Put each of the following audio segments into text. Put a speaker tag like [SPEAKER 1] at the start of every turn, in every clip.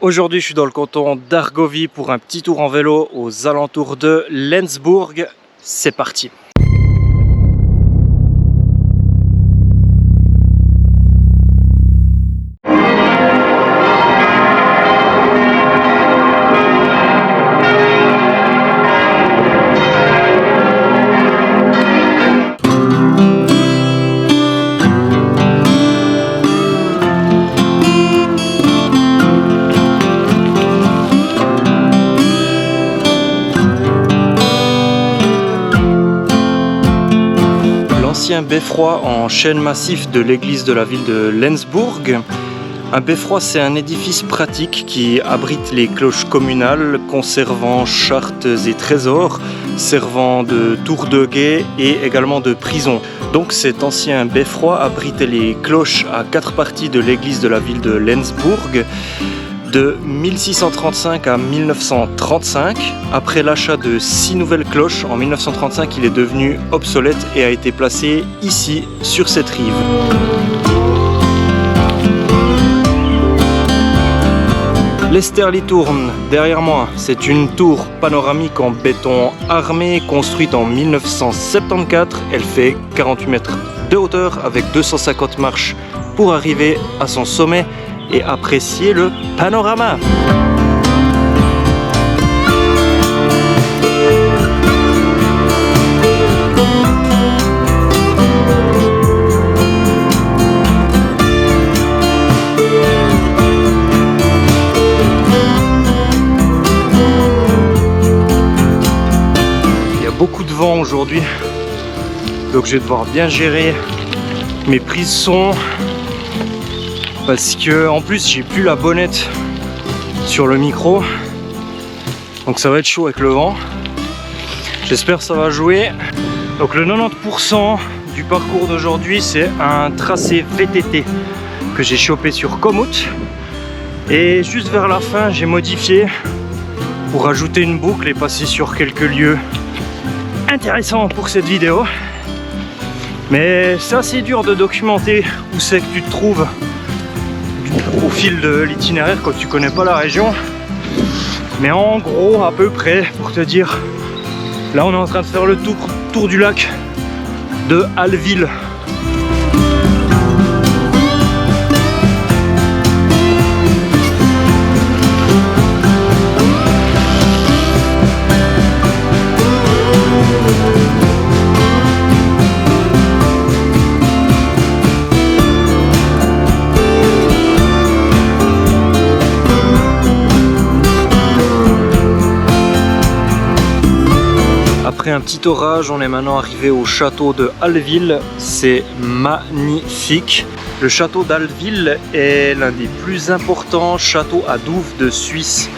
[SPEAKER 1] Aujourd'hui, je suis dans le canton d'Argovie pour un petit tour en vélo aux alentours de Lenzburg. C'est parti! Un beffroi en chêne massif de l'église de la ville de Lenzburg. Un beffroi, c'est un édifice pratique qui abrite les cloches communales, conservant chartes et trésors, servant de tour de guet et également de prison. Donc cet ancien beffroi abritait les cloches à 4 parties de l'église de la ville de Lenzburg. De 1635 à 1935, après l'achat de 6 nouvelles cloches, en 1935 il est devenu obsolète et a été placé ici, sur cette rive. L'Esterli-Turm, derrière moi, c'est une tour panoramique en béton armé construite en 1974. Elle fait 48 mètres de hauteur avec 250 marches pour arriver à son sommet et apprécier le panorama. Il y a beaucoup de vent aujourd'hui, donc je vais devoir bien gérer mes prises son. Parce que en plus j'ai plus la bonnette sur le micro, donc ça va être chaud avec le vent. J'espère que ça va jouer. Donc le 90% du parcours d'aujourd'hui, c'est un tracé VTT que j'ai chopé sur Komoot, et juste vers la fin j'ai modifié pour ajouter une boucle et passer sur quelques lieux intéressants pour cette vidéo. Mais c'est assez dur de documenter où c'est que tu te trouves au fil de l'itinéraire quand tu connais pas la région, mais en gros à peu près pour te dire, là on est en train de faire le tour du lac de Allwil. Après un petit orage, on est maintenant arrivé au château de Allwil. C'est magnifique. Le château d'Allwil est l'un des plus importants châteaux à douves de Suisse.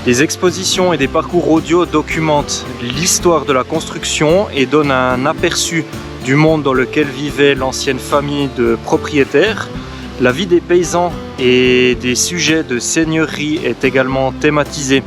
[SPEAKER 1] Des expositions et des parcours audio documentent l'histoire de la construction et donnent un aperçu du monde dans lequel vivait l'ancienne famille de propriétaires. La vie des paysans et des sujets de seigneurie est également thématisée.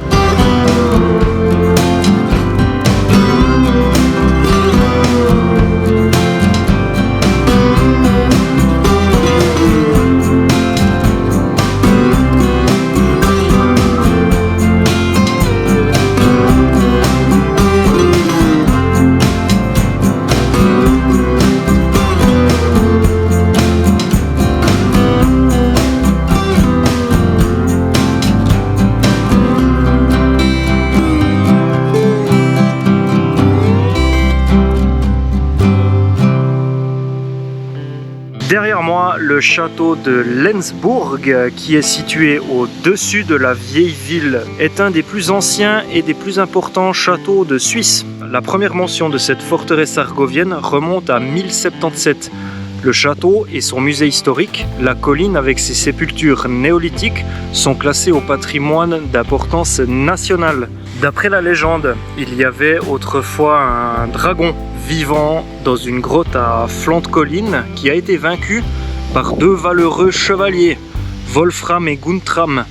[SPEAKER 1] Derrière moi, le château de Lenzburg, qui est situé au-dessus de la vieille ville, est un des plus anciens et des plus importants châteaux de Suisse. La première mention de cette forteresse argovienne remonte à 1077. Le château et son musée historique, la colline avec ses sépultures néolithiques, sont classés au patrimoine d'importance nationale. D'après la légende, il y avait autrefois un dragon vivant dans une grotte à flanc de colline qui a été vaincu par 2 valeureux chevaliers, Wolfram et Guntram.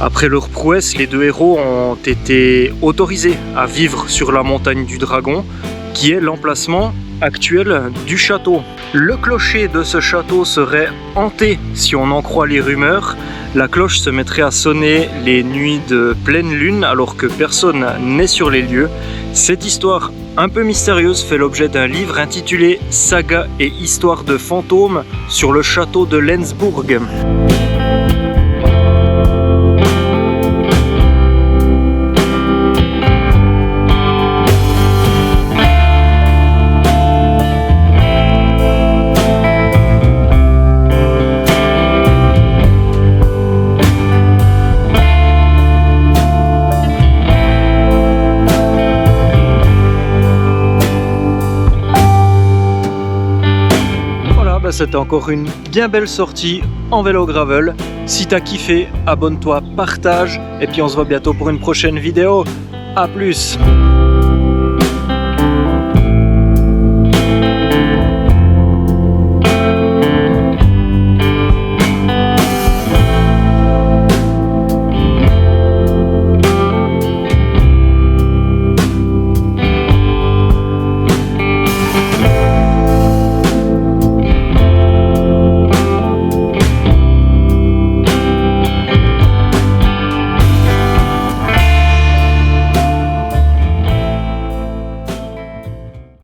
[SPEAKER 1] Après leur prouesse, les 2 héros ont été autorisés à vivre sur la montagne du dragon, qui est l'emplacement actuelle du château. Le clocher de ce château serait hanté si on en croit les rumeurs. La cloche se mettrait à sonner les nuits de pleine lune alors que personne n'est sur les lieux. Cette histoire un peu mystérieuse fait l'objet d'un livre intitulé « Saga et histoire de fantômes sur le château de Lensbourg ». C'était encore une bien belle sortie en vélo gravel. Si t'as kiffé, abonne-toi, partage et puis on se voit bientôt pour une prochaine vidéo. A plus.